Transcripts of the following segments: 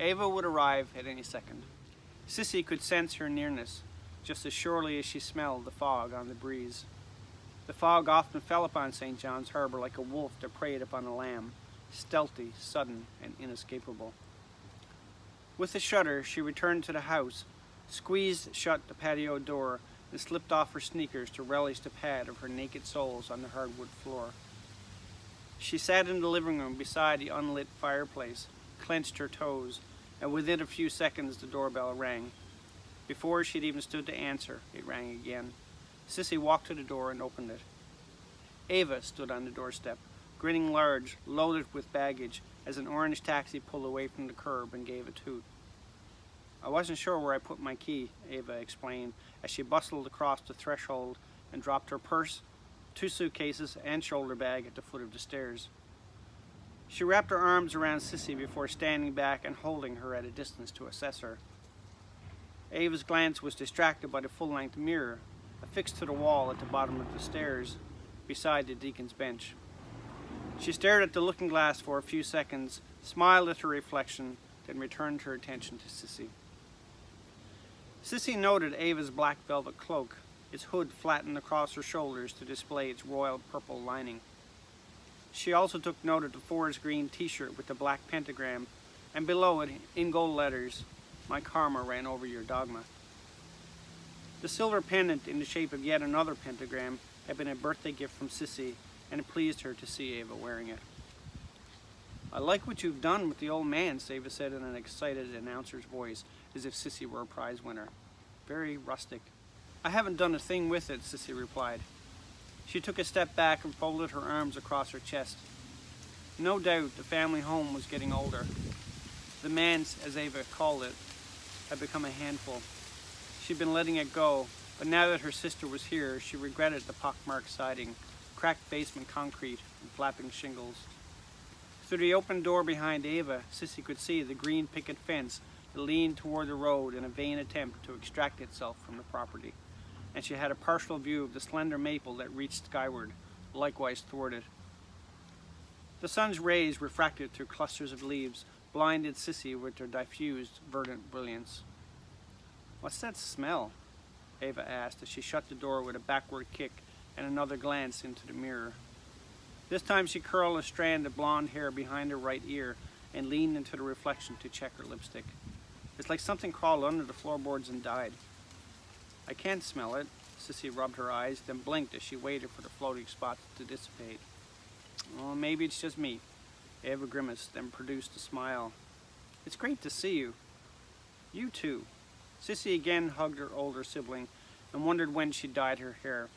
Ava would arrive at any second. Sissy could sense her nearness, just as surely as she smelled the fog on the breeze. The fog often fell upon St. John's Harbor like a wolf that preyed upon a lamb, stealthy, sudden, and inescapable. With a shudder, she returned to the house, squeezed shut the patio door, and slipped off her sneakers to relish the pad of her naked soles on the hardwood floor. She sat in the living room beside the unlit fireplace, clenched her toes, and within a few seconds the doorbell rang. Before she'd even stood to answer, it rang again. Sissy walked to the door and opened it. Ava stood on the doorstep, grinning large, loaded with baggage, as an orange taxi pulled away from the curb and gave a toot. "I wasn't sure where I put my key," Ava explained, as she bustled across the threshold and dropped her purse, 2 suitcases, and shoulder bag at the foot of the stairs. She wrapped her arms around Sissy before standing back and holding her at a distance to assess her. Ava's glance was distracted by the full-length mirror, affixed to the wall at the bottom of the stairs, beside the deacon's bench. She stared at the looking glass for a few seconds, smiled at her reflection, then returned her attention to Sissy. Sissy noted Ava's black velvet cloak, its hood flattened across her shoulders to display its royal purple lining. She also took note of the forest green t-shirt with the black pentagram, and below it, in gold letters, "My karma ran over your dogma." The silver pendant in the shape of yet another pentagram had been a birthday gift from Sissy, and it pleased her to see Ava wearing it. "I like what you've done with the old man," Ava said in an excited announcer's voice, as if Sissy were a prize winner. "Very rustic." "I haven't done a thing with it," Sissy replied. She took a step back and folded her arms across her chest. No doubt the family home was getting older. The manse, as Ava called it, had become a handful. She'd been letting it go, but now that her sister was here, she regretted the pockmarked siding, cracked basement concrete, and flapping shingles. Through the open door behind Ava, Sissy could see the green picket fence that leaned toward the road in a vain attempt to extract itself from the property, and she had a partial view of the slender maple that reached skyward, likewise thwarted. The sun's rays, refracted through clusters of leaves, blinded Sissy with their diffused, verdant brilliance. "What's that smell?" Ava asked as she shut the door with a backward kick and another glance into the mirror. This time she curled a strand of blonde hair behind her right ear and leaned into the reflection to check her lipstick. "It's like something crawled under the floorboards and died." "I can't smell it." Sissy rubbed her eyes, then blinked as she waited for the floating spot to dissipate. "Oh, maybe it's just me." Ava grimaced, then produced a smile. "It's great to see you." "You too." Sissy again hugged her older sibling and wondered when she dyed her hair.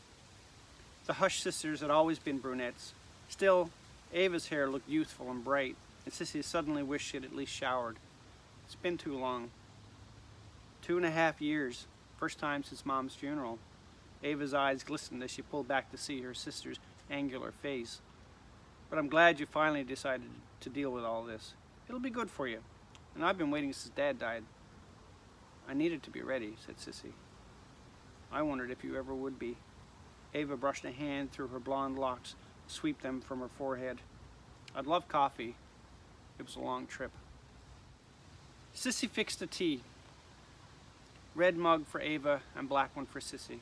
The Hush sisters had always been brunettes. Still, Ava's hair looked youthful and bright, and Sissy suddenly wished she had at least showered. It's been too long. 2.5 years, first time since Mom's funeral. Ava's eyes glistened as she pulled back to see her sister's angular face. "But I'm glad you finally decided to deal with all this. It'll be good for you. And I've been waiting since Dad died." "I needed to be ready," said Sissy. "I wondered if you ever would be." Ava brushed a hand through her blonde locks, sweep them from her forehead. "I'd love coffee. It was a long trip." Sissy fixed the tea. Red mug for Ava and black one for Sissy,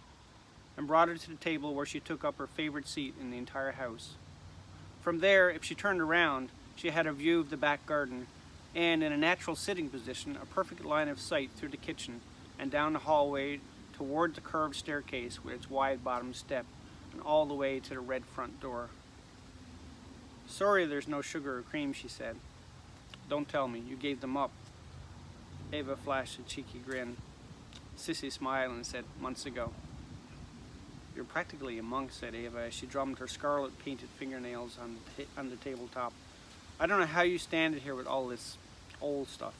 and brought her to the table where she took up her favorite seat in the entire house. From there, if she turned around, she had a view of the back garden, and in a natural sitting position, a perfect line of sight through the kitchen and down the hallway toward the curved staircase with its wide bottom step, and all the way to the red front door. "Sorry there's no sugar or cream," she said. "Don't tell me, you gave them up." Ava flashed a cheeky grin. Sissy smiled and said, "Months ago." "You're practically a monk," said Ava as she drummed her scarlet painted fingernails on the tabletop. "I don't know how you stand it here with all this old stuff."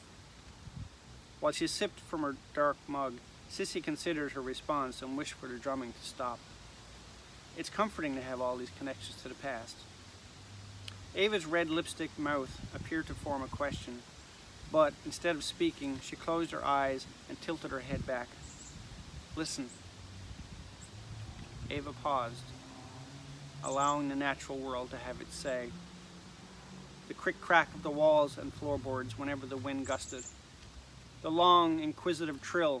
While she sipped from her dark mug, Sissy considered her response and wished for the drumming to stop. It's comforting to have all these connections to the past. Ava's red lipstick mouth appeared to form a question, but instead of speaking, she closed her eyes and tilted her head back. "Listen." Ava paused, allowing the natural world to have its say. the crick-crack of the walls and floorboards whenever the wind gusted, the long, inquisitive trill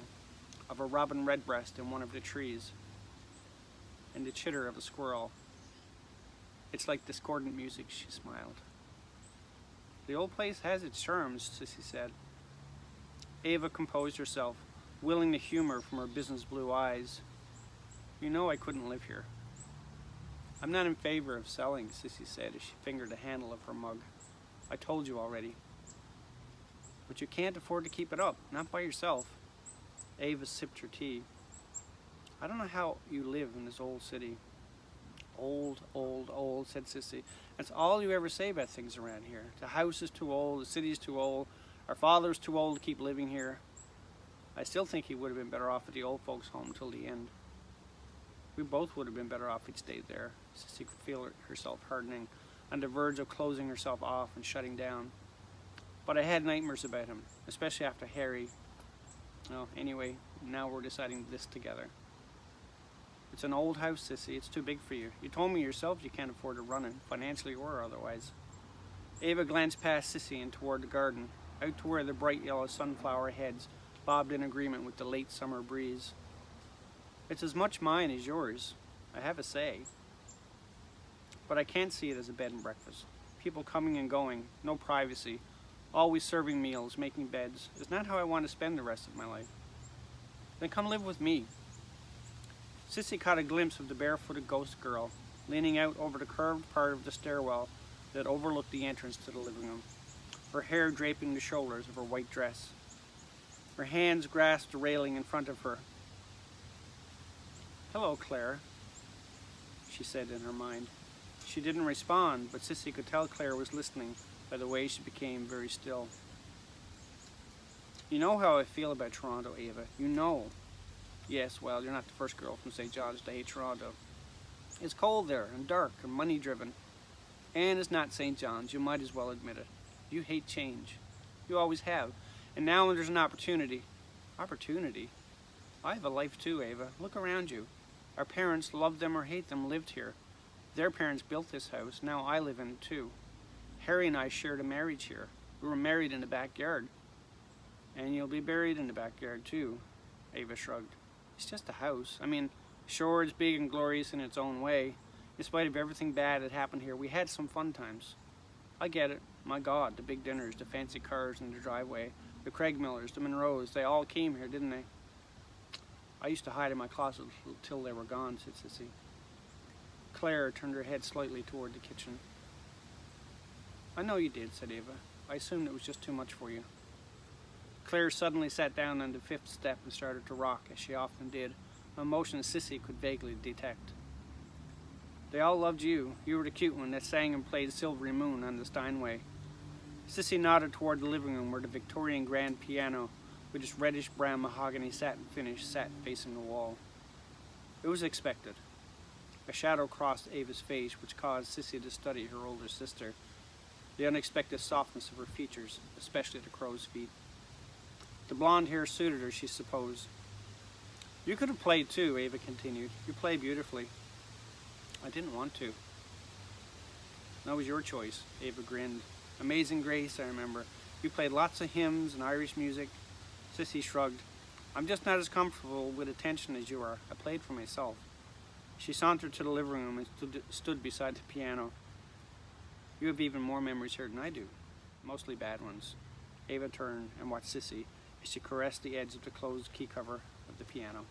of a robin redbreast in one of the trees, and the chitter of a squirrel. It's like discordant music, she smiled. The old place has its charms, Sissy said. Ava composed herself, willing the humor from her business blue eyes. You know I couldn't live here. I'm not in favor of selling, Sissy said as she fingered the handle of her mug. I told you already. But you can't afford to keep it up, not by yourself. Ava sipped her tea. I don't know how you live in this old city. Old, old, old, said Sissy. That's all you ever say about things around here. The house is too old, the city's too old, our father's too old to keep living here. I still think he would have been better off at the old folks' home till the end. We both would have been better off if he'd stayed there. Sissy could feel herself hardening, on the verge of closing herself off and shutting down. But I had nightmares about him, especially after Harry. Well, anyway, now we're deciding this together. It's an old house, Sissy. It's too big for you. You told me yourself you can't afford to run it, financially or otherwise. Ava glanced past Sissy and toward the garden, out to where the bright yellow sunflower heads bobbed in agreement with the late summer breeze. It's as much mine as yours, I have a say. But I can't see it as a bed and breakfast. People coming and going, no privacy, always serving meals, making beds. It's not how I want to spend the rest of my life. Then come live with me. Sissy caught a glimpse of the barefooted ghost girl, leaning out over the curved part of the stairwell that overlooked the entrance to the living room, her hair draping the shoulders of her white dress. Her hands grasped the railing in front of her. Hello, Claire, she said in her mind. She didn't respond, but Sissy could tell Claire was listening by the way she became very still. You know how I feel about Toronto, Ava. You know. Yes, well, you're not the first girl from St. John's to hate Toronto. It's cold there, and dark, and money-driven. And it's not St. John's, you might as well admit it. You hate change. You always have. And now when there's an opportunity. Opportunity? I have a life too, Ava. Look around you. Our parents, love them or hate them, lived here. Their parents built this house, now I live in it too. Harry and I shared a marriage here. We were married in the backyard. And you'll be buried in the backyard too, Ava shrugged. It's just a house. I mean, sure, it's big and glorious in its own way. In spite of everything bad that happened here, we had some fun times. I get it. My God, the big dinners, the fancy cars in the driveway, the Craig Millers, the Monroes, they all came here, didn't they? I used to hide in my closet till they were gone, said Sissy. Claire turned her head slightly toward the kitchen. I know you did, said Ava. I assumed it was just too much for you. Claire suddenly sat down on the fifth step and started to rock, as she often did, a motion Sissy could vaguely detect. They all loved you. You were the cute one that sang and played Silvery Moon on the Steinway. Sissy nodded toward the living room where the Victorian grand piano, with its reddish-brown mahogany satin finish, sat facing the wall. It was expected. A shadow crossed Ava's face, which caused Sissy to study her older sister, the unexpected softness of her features, especially the crow's feet. The blonde hair suited her, she supposed. You could have played too, Ava continued. You play beautifully. I didn't want to. That was your choice, Ava grinned. Amazing Grace, I remember. You played lots of hymns and Irish music. Sissy shrugged. I'm just not as comfortable with attention as you are. I played for myself. She sauntered to the living room and stood beside the piano. You have even more memories here than I do. Mostly bad ones. Ava turned and watched Sissy as she caressed the edge of the closed key cover of the piano.